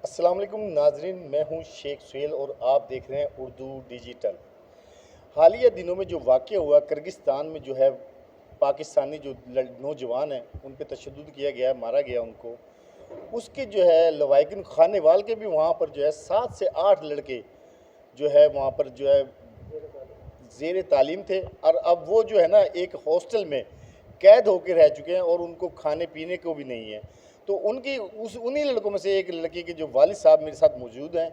अस्सलाम वालेकुम नाजरीन, मैं हूं शेख सुहेल और आप देख रहे हैं उर्दू डिजिटल। हालिया दिनों में जो वाक़या हुआ किर्गिस्तान में, जो है पाकिस्तानी जो नौजवान हैं उन पे तशद्दुद किया गया, मारा गया उनको। उसके जो है लवाहिकीन खानेवाल के भी वहाँ पर जो है 7 से 8 लड़के जो है वहाँ पर जो है ज़ेर तालीम थे, और अब वो जो है ना एक हॉस्टल में कैद होकर रह चुके हैं और उनको खाने पीने को भी नहीं है। तो उनकी उन्हीं लड़कों में से एक लड़के के जो वालिद साहब मेरे साथ मौजूद हैं,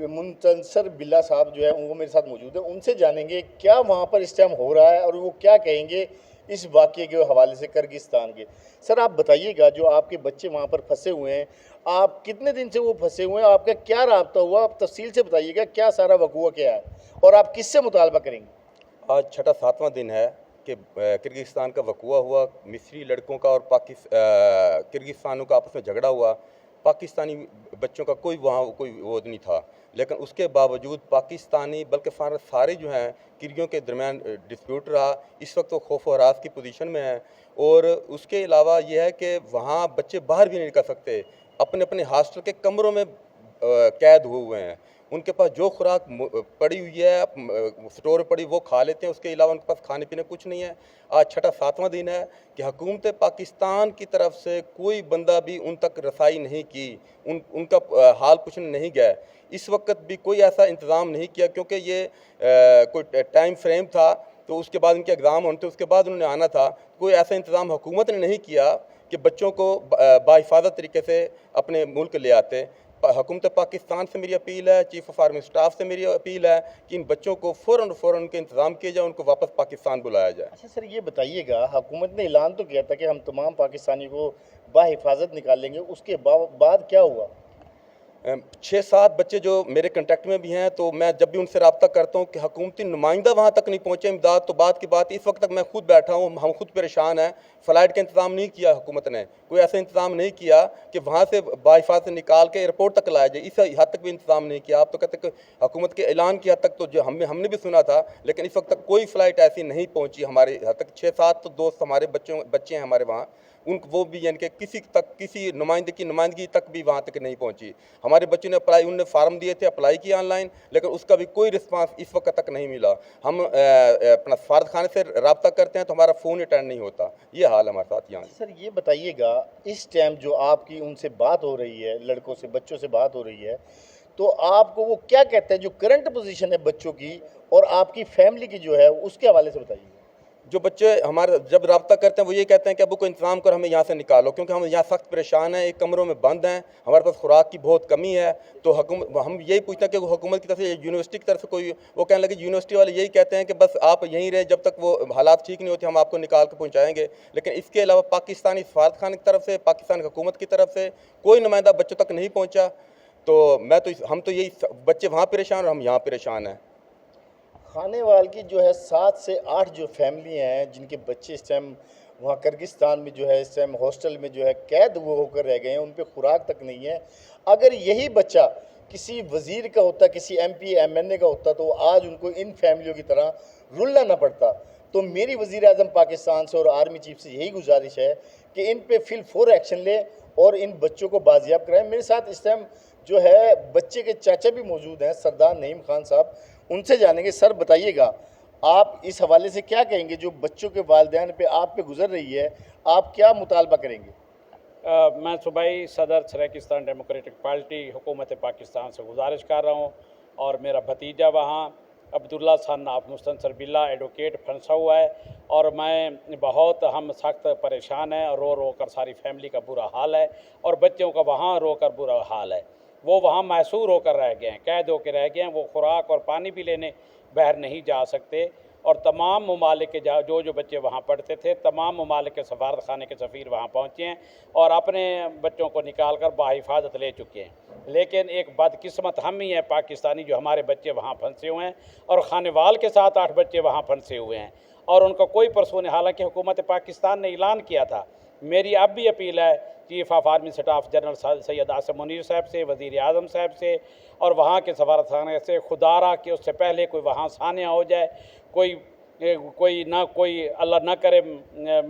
मुंतसर बिल्ला साहब जो है वो मेरे साथ मौजूद हैं। उनसे जानेंगे क्या वहाँ पर इस टाइम हो रहा है और वो क्या कहेंगे इस वाक़े के हवाले से किर्गिस्तान के। सर आप बताइएगा, जो आपके बच्चे वहाँ पर फंसे हुए हैं, आप कितने दिन से वो फंसे हुए हैं, आपका क्या राब्ता हुआ, आप तफसील से बताइएगा क्या सारा वकूआ क्या है और आप किससे मुतालबा करेंगे। आज छठा सातवां दिन है कि किर्गिस्तान का वकूआ हुआ। मिस्री लड़कों का और किर्गिस्तानों का आपस में झगड़ा हुआ। पाकिस्तानी बच्चों का कोई वहाँ कोई वो नहीं था, लेकिन उसके बावजूद पाकिस्तानी बल्कि सारे जो हैं किर्गियों के दरमियान डिस्प्यूट रहा। इस वक्त वो खौफ और हरास की पोजीशन में है। और उसके अलावा यह है कि वहाँ बच्चे बाहर भी नहीं निकल सकते, अपने अपने हॉस्टल के कमरों में कैद हुए हैं। उनके पास जो खुराक पड़ी हुई है स्टोर पड़ी वो खा लेते हैं, उसके अलावा उनके पास खाने पीने कुछ नहीं है। आज छठा सातवां दिन है कि हुकूमत पाकिस्तान की तरफ से कोई बंदा भी उन तक रसाई नहीं की, उनका हाल पूछने नहीं गया। इस वक्त भी कोई ऐसा इंतज़ाम नहीं किया, क्योंकि ये कोई टाइम फ्रेम था, तो उसके बाद इनके एग्ज़ाम होने थे, उसके बाद उन्होंने आना था। कोई ऐसा इंतज़ाम हुकूमत ने नहीं किया कि बच्चों को बाहिफाजत तरीके से अपने मुल्क ले आते। हुकूमत पाकिस्तान से मेरी अपील है, चीफ ऑफ आर्मी स्टाफ से मेरी अपील है कि इन बच्चों को फ़ौरन उनके इंतज़ाम किया जाए, उनको वापस पाकिस्तान बुलाया जाए। अच्छा सर ये बताइएगा, हुकूमत ने ऐलान तो किया था कि हम तमाम पाकिस्तानी को बाहिफाजत निकालेंगे, उसके बाद क्या हुआ। 6-7 बच्चे जो मेरे कंटेक्ट में भी हैं, तो मैं जब भी उनसे रब्ता करता हूँ कि हुकूमती नुमाइंदा वहाँ तक नहीं पहुँचे इमदाद, तो बात की बात इस वक्त तक मैं खुद बैठा हूँ, हम खुद परेशान हैं। फ़्लाइट का इंतज़ाम नहीं किया हुकूमत ने, कोई ऐसा इंतज़ाम नहीं किया कि वहाँ से बाहिफाजत निकाल के एयरपोर्ट तक लाया जाए, इस हद तक भी इंतज़ाम नहीं किया। आप तो कहते कि हुकूमत के ऐलान की हद तक तो जो हमने भी सुना था, लेकिन इस वक्त तक कोई फ़्लाइट ऐसी नहीं पहुँची हमारे हद तक। 6-7 तो दोस्त हमारे बच्चे हैं हमारे वहाँ, उन वो भी यानी कि किसी नुमाइंदगी तक भी वहाँ तक नहीं पहुँची। हमारे बच्चों ने उन्होंने फार्म दिए थे, अप्लाई किया ऑनलाइन, लेकिन उसका भी कोई रिस्पांस इस वक्त तक नहीं मिला। हम अपना सफारत खाने से रब्ता करते हैं तो हमारा फ़ोन अटेंड नहीं होता। ये हाल हमारे साथ यहाँ। सर ये बताइएगा, इस टाइम जो आपकी उनसे बात हो रही है, लड़कों से बच्चों से बात हो रही है, तो आपको वो क्या कहते हैं, जो करंट पोजीशन है बच्चों की और आपकी फैमिली की जो है, उसके हवाले से बताइए। जो बच्चे हमारे जब रब्ता करते हैं वो ये कहते हैं कि अबू को इंतज़ाम कर, हमें यहाँ से निकालो, क्योंकि हम यहाँ सख्त परेशान हैं, एक कमरों में बंद हैं, हमारे पास खुराक की बहुत कमी है। तो हम यही पूछते हैं कि हुकूमत की तरफ से, यूनिवर्सिटी की तरफ से कोई, वो कहने लगे यूनिवर्सिटी वाले यही कहते हैं कि बस आप यहीं रहे, जब तक वो हालात ठीक नहीं होते हम आपको निकाल कर पहुँचाएँगे। लेकिन इसके अलावा पाकिस्तानी सफारत खाने की तरफ से, पाकिस्तान हुकूमत की तरफ से कोई नुमाइंदा बच्चों तक नहीं पहुँचा। तो हम तो यही, बच्चे वहाँ परेशान और हम यहाँ परेशान हैं। खानेवाल की जो है 7 से 8 जो फैमिली हैं जिनके बच्चे इस टाइम वहाँ किर्गिस्तान में जो है इस टाइम हॉस्टल में जो है कैद वो होकर रह गए हैं, उन पे खुराक तक नहीं है। अगर यही बच्चा किसी वज़ीर का होता, किसी MP MNA का होता, तो आज उनको इन फैमिलियों की तरह रुलना ना पड़ता। तो मेरी वज़ीर आज़म पाकिस्तान से और आर्मी चीफ से यही गुजारिश है कि इन पे फिल फोर एक्शन ले और इन बच्चों को बाजियाब कराएं। मेरे साथ इस टाइम जो है बच्चे के चाचा भी मौजूद हैं, सरदार नईम खान साहब, उनसे जानेंगे। सर बताइएगा, आप इस हवाले से क्या कहेंगे, जो बच्चों के वालिदैन पे आप पे गुजर रही है, आप क्या मुतालबा करेंगे। मैं सूबाई सदर सराकिस्तान डेमोक्रेटिक पार्टी हुकूमत पाकिस्तान से गुजारिश कर रहा हूँ, और मेरा भतीजा वहाँ अब्दुल्ला सन ऑफ मुस्तनसर बिल्ला एडवोकेट फंसा हुआ है, और मैं बहुत हम सख्त परेशान हैं, रो रो कर सारी फैमिली का बुरा हाल है, और बच्चों का वहाँ रो कर बुरा हाल है। वो वहाँ मैसूर होकर रह गए हैं, कैद होकर रह गए हैं, वो खुराक और पानी भी लेने बाहर नहीं जा सकते। और तमाम ममालिक के जो बच्चे वहाँ पढ़ते थे, तमाम ममालिक के सफारत खाने के सफ़ीर वहाँ पहुँचे हैं और अपने बच्चों को निकाल कर बाहिफाजत ले चुके हैं। लेकिन एक बदकिस्मत हम ही हैं पाकिस्तानी, जो हमारे बच्चे वहाँ फंसे हुए हैं, और खानेवाल के 7-8 बच्चे वहाँ फंसे हुए हैं और उनका कोई परसून। हालांकि हुकूमत पाकिस्तान ने ऐलान किया था। मेरी अब भी अपील है chief of army staff general Syed Asim Munir साहब से, वज़ीर आज़म साहब से और वहाँ के सफारतखाने से, खुदारा कि उससे पहले कोई वहाँ सानिया हो जाए, कोई अल्लाह ना करे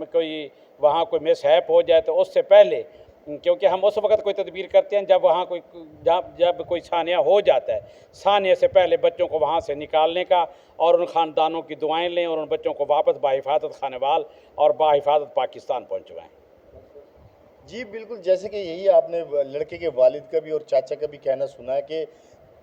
कोई वहाँ कोई मिसहैप हो जाए, तो उससे पहले क्योंकि हम उस वक्त कोई तदबीर करते हैं जब वहाँ कोई जब कोई सानिया हो जाता है। सानिया से पहले बच्चों को वहाँ से निकालने का और उन ख़ानदानों की दुआएं लें और उन बच्चों को वापस बाहिफाजत खानेवाल और बाहिफाजत पाकिस्तान पहुँचवाएँ। जी बिल्कुल, जैसे कि यही आपने लड़के के वालिद का भी और चाचा का भी कहना सुना है कि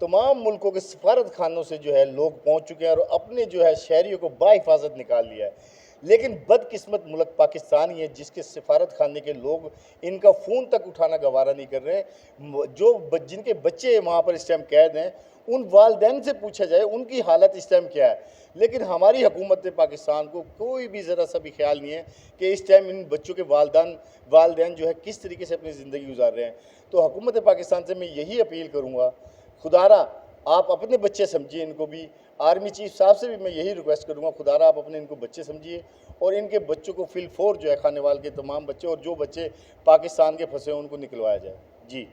तमाम मुल्कों के सफारत खानों से जो है लोग पहुंच चुके हैं और अपने जो है शहरियों को बाहिफाजत निकाल लिया है। लेकिन बदकिस्मत मुल्क पाकिस्तान ही है जिसके सफारत खाने के लोग इनका फ़ोन तक उठाना गवारा नहीं कर रहे हैं। जिनके बच्चे वहाँ पर इस टाइम कैद हैं उन वालदैन से पूछा जाए उनकी हालत इस टाइम क्या है। लेकिन हमारी हुकूमत पाकिस्तान को कोई भी ज़रा सा भी ख्याल नहीं है कि इस टाइम इन बच्चों के वालदैन जो है किस तरीके से अपनी ज़िंदगी गुजार रहे हैं। तो हुकूमत पाकिस्तान से मैं यही अपील करूँगा, खुदारा आप अपने बच्चे समझिए इनको भी। आर्मी चीफ साहब से भी मैं यही रिक्वेस्ट करूँगा, खुदारा आप अपने इनको बच्चे समझिए और इनके बच्चों को फिल फोर जो है खानेवाल के तमाम बच्चे और जो बच्चे पाकिस्तान के फंसे हैं उनको निकलवाया जाए। जी।